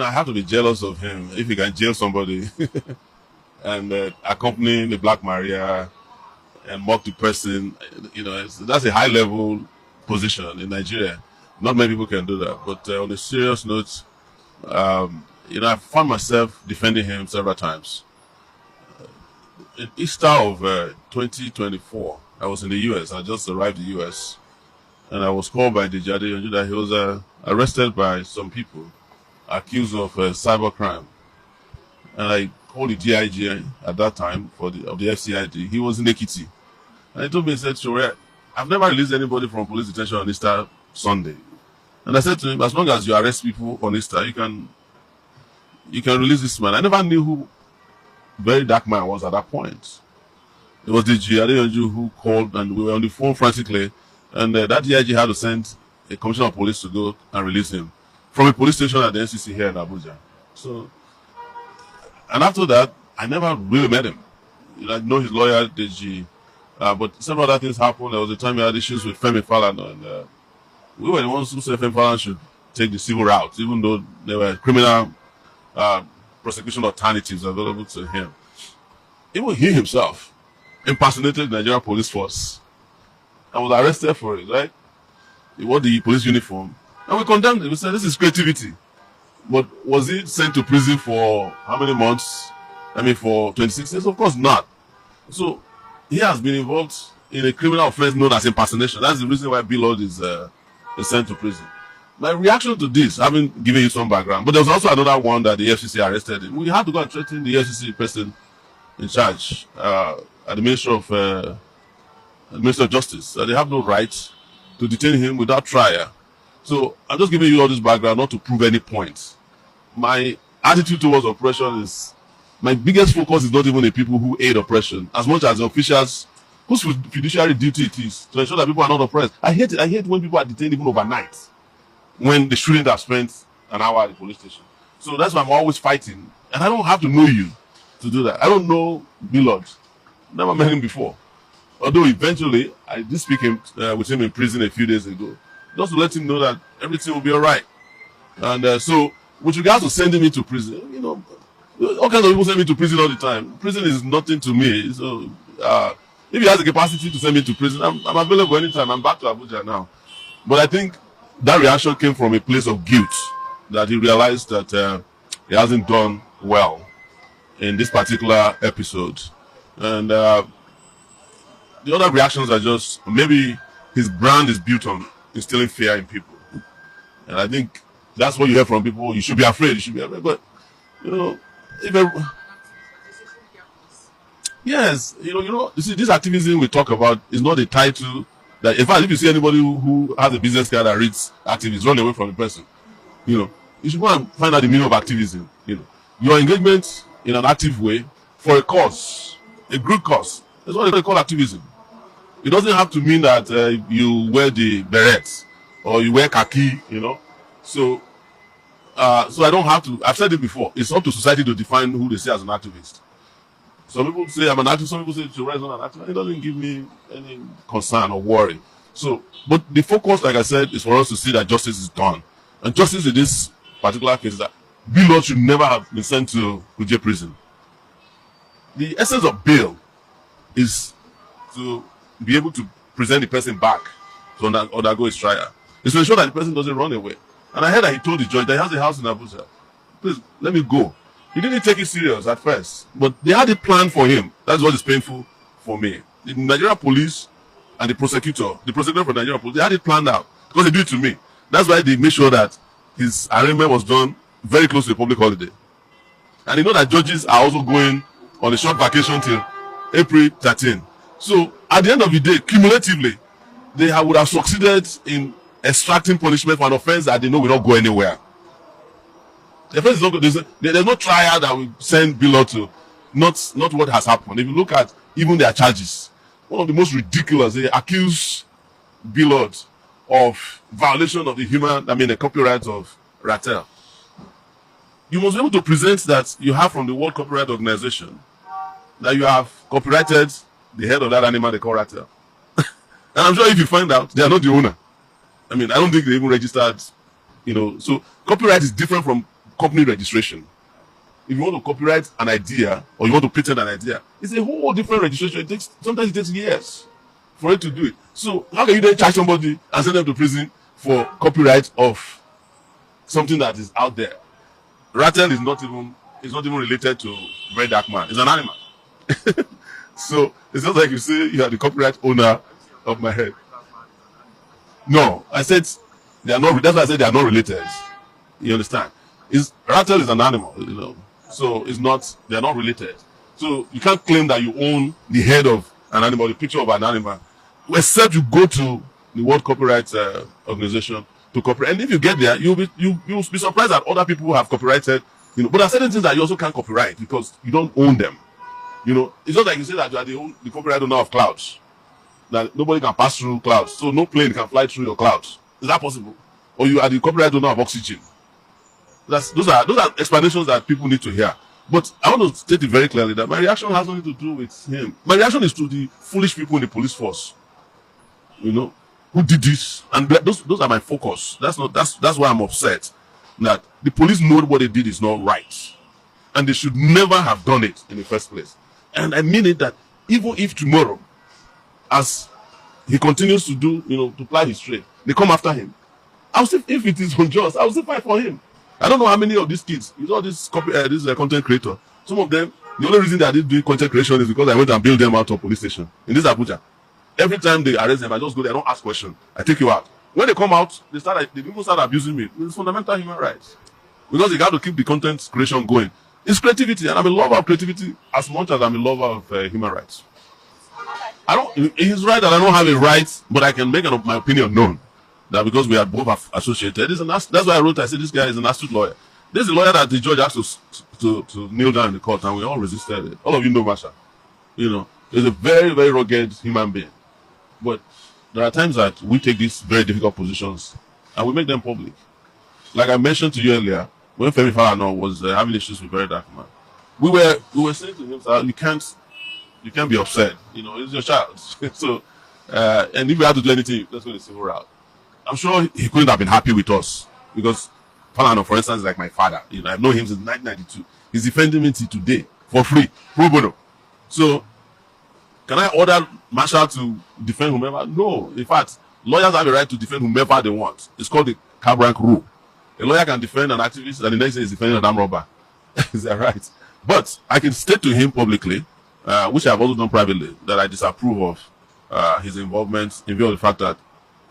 I have to be jealous of him if he can jail somebody and accompany the Black Maria and mock the person. That's a high level position in Nigeria. Not many people can do that. But on a serious note, I found myself defending him several times. In Easter of 2024, I was in the US. I just arrived in the US. And I was called by Deji Adeyanju that he was arrested by some people accused of cybercrime. And I called the DIG at that time of the FCID. He was in Ekiti. And he told me, he said, Sowore, I've never released anybody from police detention on Easter Sunday. And I said to him, as long as you arrest people on Easter, you can release this man. I never knew who VeryDarkMan was at that point. It was Deji Adeyanju who called, and we were on the phone frantically. And that DIG had to send a commissioner of police to go and release him from a police station at the NCC here in Abuja. So, and after that, I never really met him. I know his lawyer, Deji, but several other things happened. There was a time we had issues with Femi Falana, and we were the ones who said Femi Falana should take the civil route, even though there were criminal prosecution alternatives available to him. Even he himself impersonated the Nigerian police force and was arrested for it, right? He wore the police uniform. And we condemned it. We said, this is creativity. But was he sent to prison for how many months? For 26 years? Of course not. So, he has been involved in a criminal offense known as impersonation. That's the reason why BLord is sent to prison. My reaction to this, having given you some background, but there was also another one that the FCC arrested him. We had to go and threaten the FCC person in charge at the Ministry of Justice. They have no right to detain him without trial. So I'm just giving you all this background not to prove any point. My attitude towards oppression is, my biggest focus is not even the people who aid oppression, as much as the officials whose fiduciary duty it is to ensure that people are not oppressed. I hate when people are detained even overnight, when they shouldn't have spent an hour at the police station. So that's why I'm always fighting. And I don't have to know you to do that. I don't know BLord. Never met him before. Although eventually, I did speak with him in prison a few days ago, just to let him know that everything will be all right. And so, with regards to sending me to prison, all kinds of people send me to prison all the time. Prison is nothing to me. So, if he has the capacity to send me to prison, I'm available anytime. I'm back to Abuja now. But I think that reaction came from a place of guilt, that he realized that he hasn't done well in this particular episode. And the other reactions are just, maybe his brand is built on instilling fear in people. And I think that's what you hear from people. You should be afraid. But, yes, you see, this activism we talk about is not a title that, in fact, if you see anybody who has a business card that reads activism, run away from the person. You should go and find out the meaning of activism. Your engagement in an active way for a cause, a good cause. That's what they call activism. It doesn't have to mean that you wear the berets or you wear khaki, So I don't have to. I've said it before. It's up to society to define who they say as an activist. Some people say I'm an activist. Some people say Sowore is not an activist. It doesn't give me any concern or worry. So, but the focus, like I said, is for us to see that justice is done. And justice in this particular case is that BLord should never have been sent to Kuje prison. The essence of bail is to be able to present the person back to undergo his trial. It's to ensure that the person doesn't run away. And I heard that he told the judge that he has a house in Abuja. Please, let me go. He didn't take it serious at first, but they had it planned for him. That's what is painful for me. The Nigerian police and the prosecutor for Nigerian police, they had it planned out because they do it to me. That's why they made sure that his arraignment was done very close to a public holiday. And you know that judges are also going on a short vacation till April 13. So at the end of the day, cumulatively, they would have succeeded in extracting punishment for an offense that they know will not go anywhere. The offense is not good. There's no trial that will send BLord to. Not what has happened. If you look at even their charges, one of the most ridiculous, they accuse BLord of violation of the copyright of Ratel. You must be able to present that you have from the World Copyright Organization that you have copyrighted the head of that animal they call Ratel. And I'm sure if you find out, they are not the owner. I don't think they even registered, So copyright is different from company registration. If you want to copyright an idea or you want to patent an idea, it's a whole different registration. Sometimes it takes years for it to do it. So how can you then charge somebody and send them to prison for copyright of something that is out there? Rattle is not even related to VeryDarkMan. It's an animal. So it's just like you say you are the copyright owner of my head. No, I said they are not. That's why I said they are not related. You understand? Rattle is an animal, you know. So it's not. They are not related. So you can't claim that you own the head of an animal, the picture of an animal, except you go to the World Copyright Organization to copyright. And if you get there, you'll be surprised that other people have copyrighted. You know, but there are certain things that you also can't copyright because you don't own them. You know, it's not like you say that you are the copyright owner of clouds. That nobody can pass through clouds, so no plane can fly through your clouds. Is that possible? Or you are the copyright owner of oxygen? Those are explanations that people need to hear. But I want to state it very clearly that my reaction has nothing to do with him. My reaction is to the foolish people in the police force. You know, who did this, and those are my focus. That's why I'm upset that the police know what they did is not right, and they should never have done it in the first place. And I mean it that even if tomorrow, as he continues to do, you know, to ply his trade, they come after him, I'll say if it is unjust, I'll say fight for him. I don't know how many of these kids, you know, this content creator. Some of them, the only reason that I did do content creation is because I went and built them out of police station in this Abuja. Every time they arrest them, I just go there, I don't ask questions. I take you out. When they come out, they people start abusing me. It's fundamental human rights. Because they got to keep the content creation going. It's creativity, and I'm a lover of creativity as much as I'm a lover of human rights. He's right that I don't have a right, but I can make my opinion known. That because we are both associated, that's why I said this guy is an astute lawyer. This is a lawyer that the judge asked to kneel down in the court, and we all resisted it. All of you know Masha. You know, he's a very, very rugged human being. But there are times that we take these very difficult positions and we make them public. Like I mentioned to you earlier, when Femi Falana was having issues with VeryDarkMan, we were saying to him, sir, you can't be upset. You know, it's your child. So, and if we have to do anything, let's go the civil route. I'm sure he couldn't have been happy with us because Falana, for instance, is like my father. You know, I've known him since 1992. He's defending me till today for free, pro bono. So, can I order Marshall to defend whomever? No. In fact, lawyers have a right to defend whomever they want. It's called the cab rank rule. A lawyer can defend an activist, and the next day is defending an armed robber. Is that right? But I can state to him publicly, which I've also done privately, that I disapprove of his involvement in view of the fact that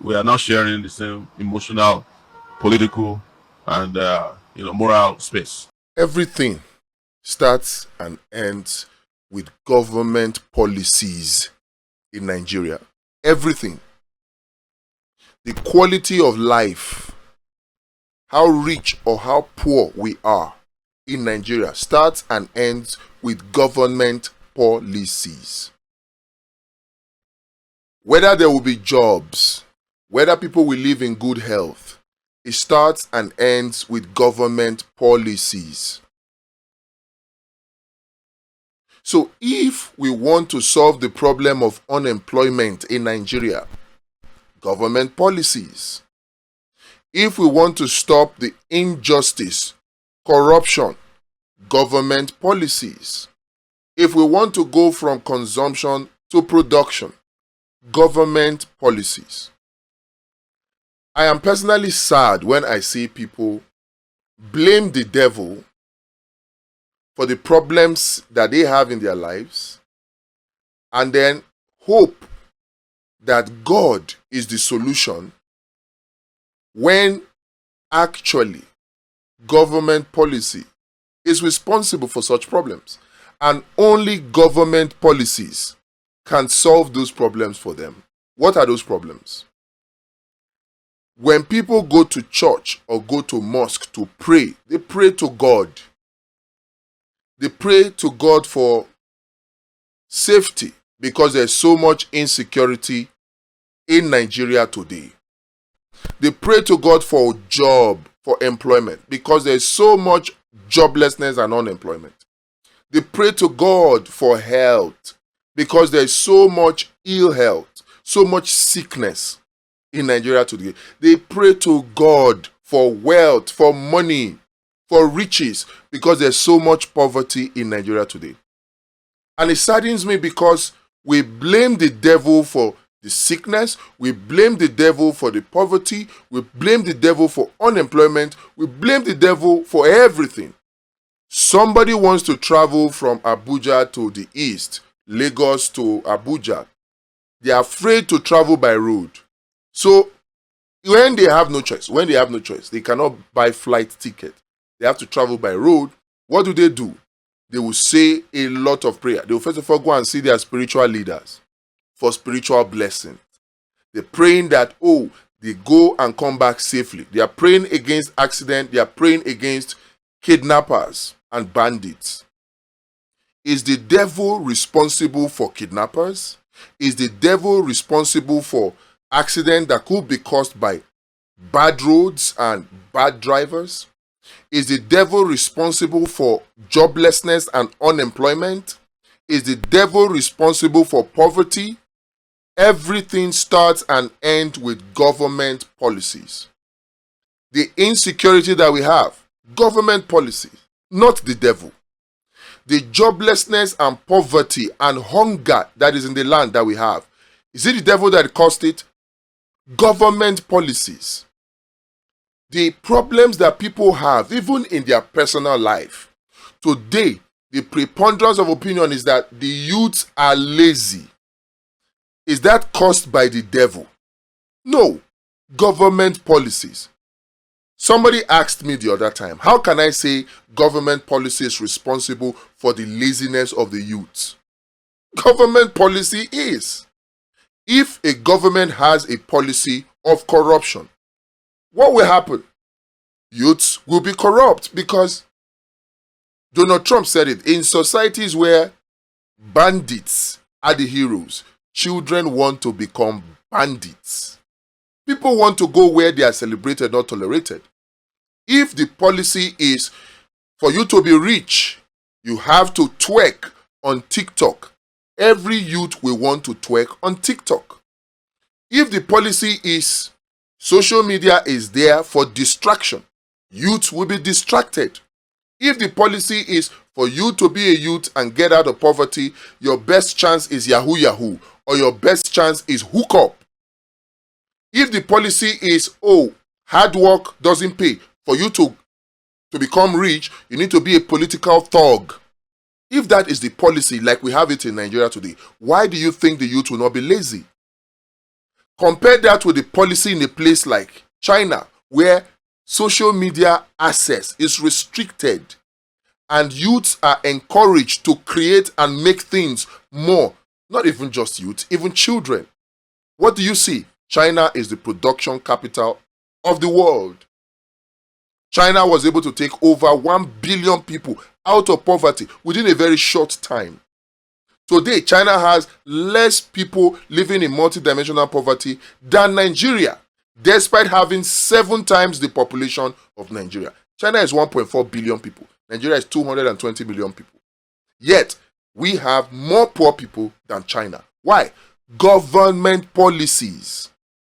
we are now sharing the same emotional, political, and moral space. Everything starts and ends with government policies in Nigeria. Everything. The quality of life, how rich or how poor we are in Nigeria starts and ends with government policies. Whether there will be jobs, whether people will live in good health, it starts and ends with government policies. So if we want to solve the problem of unemployment in Nigeria, government policies. If we want to stop the injustice, corruption, government policies. If we want to go from consumption to production, government policies. I am personally sad when I see people blame the devil for the problems that they have in their lives and then hope that God is the solution when actually government policy is responsible for such problems, and only government policies can solve those problems for them. What are those problems? When people go to church or go to mosque to pray, they pray to God. They pray to God for safety because there's so much insecurity in Nigeria today. They pray to God for a job, for employment, because there's so much joblessness and unemployment. They pray to God for health, because there's so much ill health, so much sickness in Nigeria today. They pray to God for wealth, for money, for riches because there's so much poverty in Nigeria today. And it saddens me because we blame the devil for the sickness, we blame the devil for the poverty, we blame the devil for unemployment, we blame the devil for everything. Somebody wants to travel from Abuja to the east, Lagos to Abuja. They are afraid to travel by road. So when they have no choice, they cannot buy flight ticket. They have to travel by road. What do? They will say a lot of prayer. They will first of all go and see their spiritual leaders for spiritual blessing. They're praying that, they go and come back safely. They are praying against accident. They are praying against kidnappers and bandits. Is the devil responsible for kidnappers? Is the devil responsible for accident that could be caused by bad roads and bad drivers? Is the devil responsible for joblessness and unemployment? Is the devil responsible for poverty? Everything starts and ends with government policies. The insecurity that we have, government policies, not the devil. The joblessness and poverty and hunger that is in the land that we have, is it the devil that caused it? Government policies. The problems that people have, even in their personal life. Today, the preponderance of opinion is that the youths are lazy. Is that caused by the devil? No. Government policies. Somebody asked me the other time, how can I say government policy is responsible for the laziness of the youths? Government policy is. If a government has a policy of corruption, what will happen? Youths will be corrupt because Donald Trump said it. In societies where bandits are the heroes, children want to become bandits. People want to go where they are celebrated, not tolerated. If the policy is for you to be rich, you have to twerk on TikTok. Every youth will want to twerk on TikTok. If the policy is social media is there for distraction, youth will be distracted. If the policy is for you to be a youth and get out of poverty, your best chance is Yahoo Yahoo, or your best chance is hook up. If the policy is, hard work doesn't pay, for you to become rich, you need to be a political thug. If that is the policy like we have it in Nigeria today, why do you think the youth will not be lazy? Compare that with the policy in a place like China, where social media access is restricted and youths are encouraged to create and make things more. Not even just youth, even children. What do you see? China is the production capital of the world. China was able to take over 1 billion people out of poverty within a very short time. Today, China has less people living in multidimensional poverty than Nigeria, despite having 7 times the population of Nigeria. China is 1.4 billion people. Nigeria is 220 million people. Yet, we have more poor people than China. Why? Government policies.